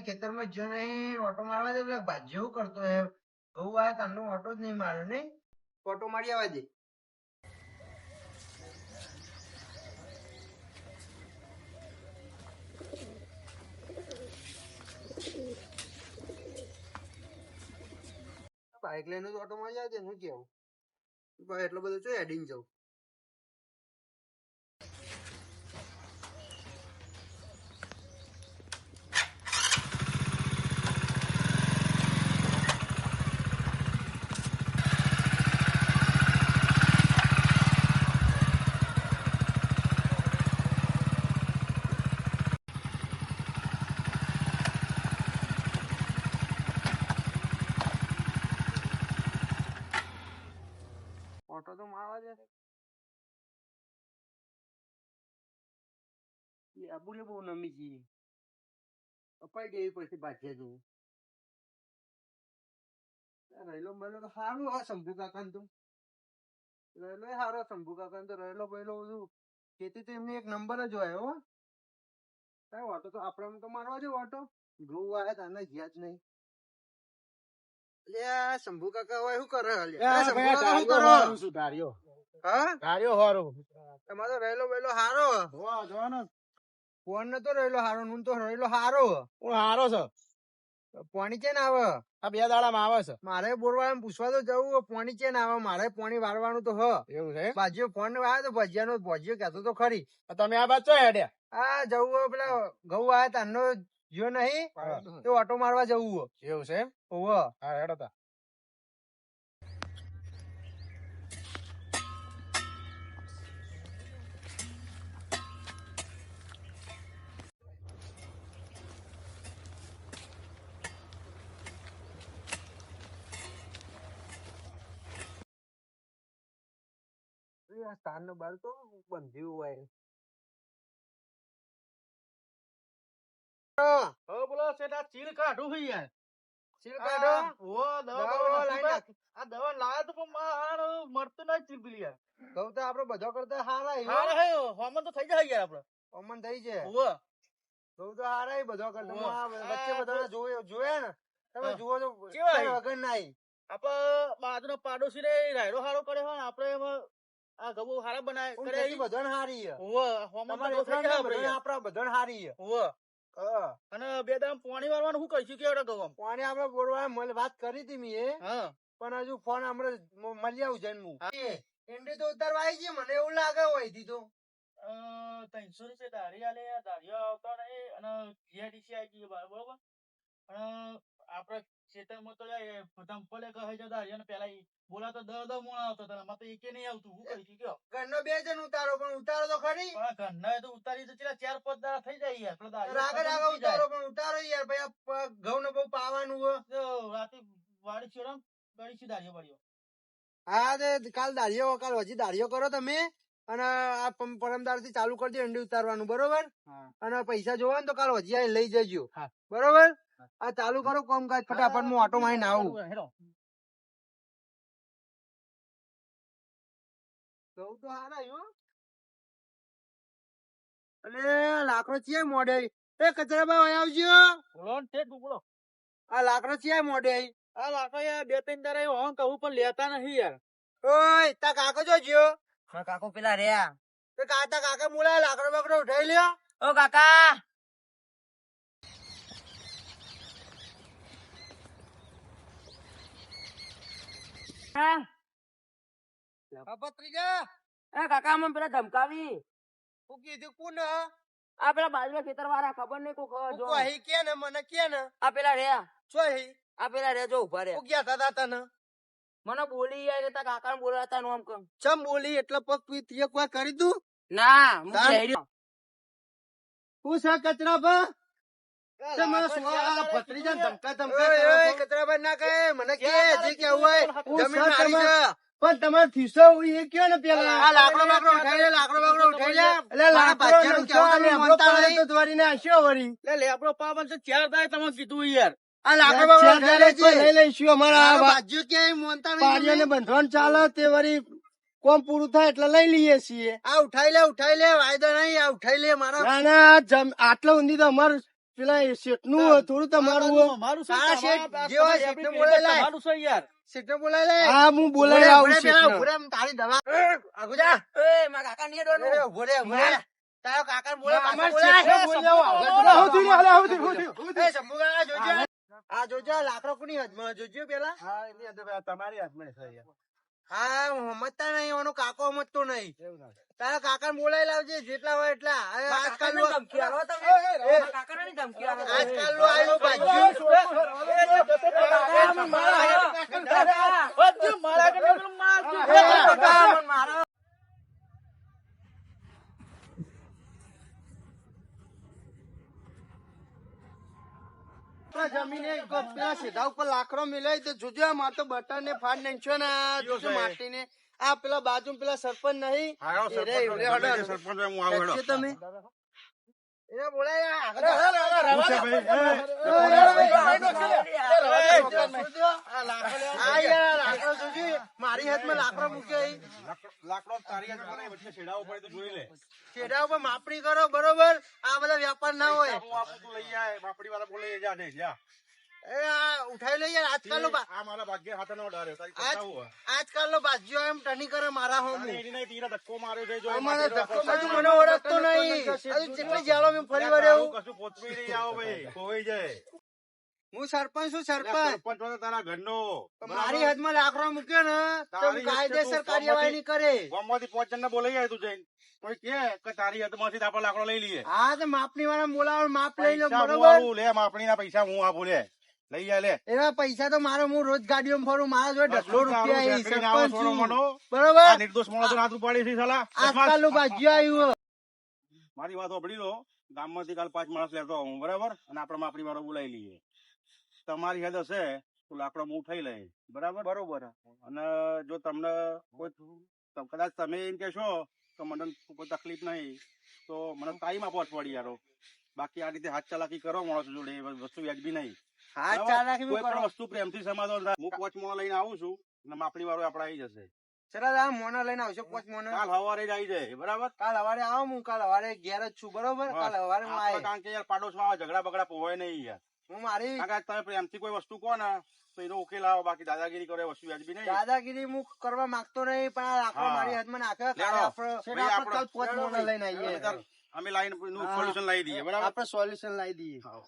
ખેતરમાં જો નહીં ઓટો મારવા દે. પેલા ભાજી શું કરતો હે? ઘઉં આ તારનો ઓટો જ નહીં માર્યો નહીં. ઓટો મારી આવવા દે. બાઈક લઈને તો ઓટો મારી આવજે. હું કેવું ભાઈ એટલો બધો ચો હેડીને જાઉં. ઓટો તો મારવા દે. આબુને બહુ નમી છે. અપાઈ દેવી પછી ભાજ્યા જવું. રહેલો બહેલો તો સારું હોય શંભુ કાકા તો. રહેલો સારો શંભુ કાકા તો. રહેલો બહેલો બધું ખેતી તો એમને એક નંબર જ હોય. હો કઈ ઓટો તો આપણે તો મારવા દે. ઓટો ઘઉં આવ્યા તાને ગયા જ નહીં. શંભુ કાકા હોય શું કરે? તમારો રહેલો વહેલો હારો. ફોન નતો રહેલો હારો. નું તો રહેલો હારો. હારો છે. પોણી છે ને આવે આ 2 દાડામાં આવે છે. મારે બોરવા પૂછવા તો જવું. પોણી છે ને આવે. મારે પોણી વારવાનું તો હ. એવું છે. ભાજીઓ ફોન આવ્યો તો ભજીયાનો ભજીયો કહેતો તો ખરી. તમે આ બાદ ચો હેડ્યા? હા જવું. પેલા ઘઉં આવ્યા તારનો જો નહીં તો ઓટો મારવા જવું. એવું છે. હા હેડો તા. સ્થાન નો બાર તો બંધ્યું હોય. બોલો સેટા ચીલ કાઢું છે યાર. ચીલ કાઢો. દવા લાયા તો પણ મારો મળતું નહીં ચીલ યાર. ઘઉં તો આપડે બધો કરતા હારા. હોમન તો થઈ જાય યાર આપડે. અમન થઈ છે. ઓવા ઘઉં તો હારા બધો કરતા. વચ્ચે બધા જોયે ને તમે જુઓ તો કેવા વગર નાઈ. આપડે બાજુનો પાડોશી રે રાયડો હારો કરે હોય ને આપડે એમાં આ ઘઉં હારા બનાય કરે બધાને હારી. હોમન આપડા બધાને હારી. અને 2 દામ પાણી વાળવાનું શું કરીશું કેવડા ઘઉં? પાણી આપડે બોલવા વાત કરી હતી મેં. પણ હજુ ફોન હમણાં મળી આવું જન્મ. એન્ડી તો ઉતારવા આવી ગઈ. મને એવું લાગે હોય થી તો 300 રૂપિયા દારી આલે. દારીઓ આવતા નહીં અને જીઆઈડીસી આવી ગઈ બરોબર. અને આપડે ખેતરમાં તો ધંપલે કહે છે દારીઓ પેલા બોલા તો 10 મોણા આવતો હતો. એમાં તો એકે નહીં આવતું. શું કરીશું કયો? ઘરનો 2 જણ ઉતારો પણ ઉતારો તો ખરી. ઘરના તો ઉતારી તો 4-5 દાડા થઈ જાય યાર. રાગે ઉતારો પણ ઉતારો યાર. ભાઈ ઘઉં ને બહુ પાવાનું હોય. રાતે વાડી છોડમ ગળી દારીઓ વાળીઓ. હા કાલ દારીઓ. કાલ હજી દારીઓ કરો તમે. અને આ પરમદાર થી ચાલુ કરી દે અંડી ઉતારવાનું. બરોબર. અને પૈસા જોવા ને તો કાલ હજી આવીને લઈ જજો. બરોબર. આ ચાલુ કરો કામ કાજ ફટાફટ. હું ઓટો મારીને આવું. ઘઉં તો હારા આવ્યો. અને લાકડો છે મોડે. એ કચરા ભાઈ આવજો. બોલો. આ લાકડો છે મોડે. આ લાકડો યાર 2-3 દાડા એવું કહું પણ લેતા નહીં યાર. ઓય તા કાકો જો જ્યો. કાકો પેલા રહ્યા. તો કાકા મોલા લાકડો બાકડો ઉઠાઈ લ્યો. ઓ કાકા કાકા મને પેલા ધમકાવી. હું કીધું કોણ? આ પેલા બાજુના ખેતર વાળા ખબર નહીં કોક જો. કે ને મને કે ને. આ પેલા રહ્યા. સોહી આ પેલા રહ્યા જો ઉભા રહ્યા. ગયા તા તને મને બોલી યાર તા કાકા બોલાતા નું આમ કમ. ચમ બોલી એટલે પગ પી કોઈ કરી દઉં? ના હું છે કચરા ભા. ભત્રીજા ધમકા કચરા ના કહે મને કે હોય પણ તમારે થીસો એ કયો ને પેલા લાકડો બાકડો ઉઠાઈ લે. લાકડો બાકડો ઉઠાઈ લે. એટલે દ્વારી ને આશ્યો વળી લેબડો પાવન છે 4 દાય તમે કીધું યાર. આ લાકડો બાકડો લઈ લઈશું. અમારા બાજુ ક્યાંય મોનતા નહીં. બંધવાન ચાલે તે વળી કોમ પૂરું થાય એટલે લઈ લઈએ છીએ. આ ઉઠાઈ લે વાયદો નહીં. આ ઉઠાઈ લે મારા. ના આટલો ઊંધી તો અમારે પેલા શેઠનું થોડું તમારું અમારું છે, હા, તમારા શેઠ આ જે હોય તમારી શેઠને આપણી બોલાય પેઢી લાય. તમારું છે યાર. શેઠને બોલાય લે. હા, હું બોલાય આવું શેઠને. તારી દવા આગુજા. એ મારા કાકા નહીં ડોનું. એ ઉભો રે, ઉભો રે. તારો કાકા બોલે ના, પાછો અમાર બોલાય. શેઠને બોલાવો. એ શંભુ કાકા જોજો. આ જોજો લાકડો કોની હાથમાં જોજો પેલા. તમારી હાથમાં છે યાર. હા સમજતા નહીં એનો કાકો સમજતો નહીં. તારા કાકા બોલાય લાવજે જેટલા હોય એટલા. હવે આજકાલ કાકાને ધમકી આલો તમે. મારા કાકાને નહીં ધમકી આલો. આજકાલ નો આયો બાજુ. કાકા, મને મારો. બધું મારા આગળ પેલું મારજો. કાકા, મને મારો. જમીને પેલા સીધા ઉપર લાકડો મિલાય તો જોજો આ માર તો બટર ને ફાડ નાખ્યો ને આ જોજો માટીને આ પેલા બાજુ પેલા સરપંચ નહીં તમે એને બોલાય મારી હાથમાં લાકડો મૂક્યો લાકડો તારી હાથમાં નહીં, વચ્ચે છેડાઓ પડે તો જોઈ લે. છેડા ઉપર માપણી કરો બરોબર આ બધા વેપાર ના હોય હું આપું, તું લઈ આય. માપડી વાળા બોલે જા દે, જા. એ આ ઉઠાઈ લઈએ આજકાલ નો આ મારા ભાગ્ય હાથનો ડર તારી કરતા હું. આજકાલ નો બાજ્યો એમ ટની કરે મારા હોમ તારી એની નહીં, તીરા ધક્કો માર્યો છે, જો એ અમારે માપડી ધક્કો વાળા માર્યો, મને ઓળખતો નહીં હજુ કેટલી જાળો મેં ફરી વાર એવું કશું પોચવી નહીં આવો ભાઈ, ખોવાઈ જાય. હું સરપંચ છું સરપંચ સરપંચ હોય તો તારા ઘરનો. મારી હાથમાં લાકડો મૂક્યો ને તો હું કાયદેસર કાર્યવાહી નહીં કરે ગામમાંથી 5 જણને બોલાઈ આય તું જઈને. કોઈ કે તારી હાથમાંથી આપણે લાકડો લઈ લઈએ. હા તો માપણી વાળા બોલાવો માપ લઈ લો પૈસા હું બરોબર આલું, લે માપણીના પૈસા હું આપું, લે લઈ આય, લે. એના પૈસા તો મારો હું રોજ ગાડીઓમાં ફરું મારા જોડે ઢગલો રૂપિયા એ શેઠને આવો સરપંચ સોનો છું. મોનો. બરોબર આ નિર્દોષ માણસો હાથ ઉપાડી છે સાલા. આજકાલ નું બાજ્યો આવ્યું મારી વાત સાંભળી લો. ગામમાંથી કાલ 5 માણસ લેતો આવું, બરાબર, અને આપણે માપણી વાળો બોલાવી લઈએ. તમારી હેદ હશે તો લાકડો હું ઉઠાઈ લઈ, બરાબર બરોબર. અને જો તમને કોઈ કદાચ તમે એમ કહેશો તો મને કોઈ તકલીફ નહીં તો મને ટાઈમ આપો અઠવાડિયે યારો. બાકી આ રીતે હાથ ચાલાકી કરો માણસો જોડે, એ વસ્તુ વ્યાજબી નહીં. હાથ બરાબર? ચાલાકી કોઈ કરો પણ વસ્તુ પ્રેમથી સમાધાન થાય. હું 5 મોણો લઈને આવું છું અને માપણી વાળો આપણે આવી જશે. સરસ આ મોના લઈને આવશો 5 મોના કાલ સવારે જ આવી જાય, બરાબર. કાલ સવારે આવો હું કાલ સવારે ઘેર જ છું બરોબર કાલ સવારે હું આપણે આવીશ. કારણ કે યાર પાડોશમાં ઝઘડા બગડા પોવાય નહીં યાર. હું મારી કારણ કે તમે પ્રેમથી કોઈ વસ્તુ કહો ને તો એનો ઉકેલ આવો, બાકી દાદાગીરી કરે વસ્તુ વ્યાજબી નહીં. દાદાગીરી હું કરવા માંગતો નહીં પણ આ લાકડો હા. મારી હાથમાં નાખ્યો કાલે લેડો. આપણે ભાઈ આપણે કાલ 5 મોના લઈને આવીએ અમે લાઈન નું હા. સોલ્યુશન લાવી દઈએ, બરાબર. આપણે સોલ્યુશન લાવી દઈએ હા.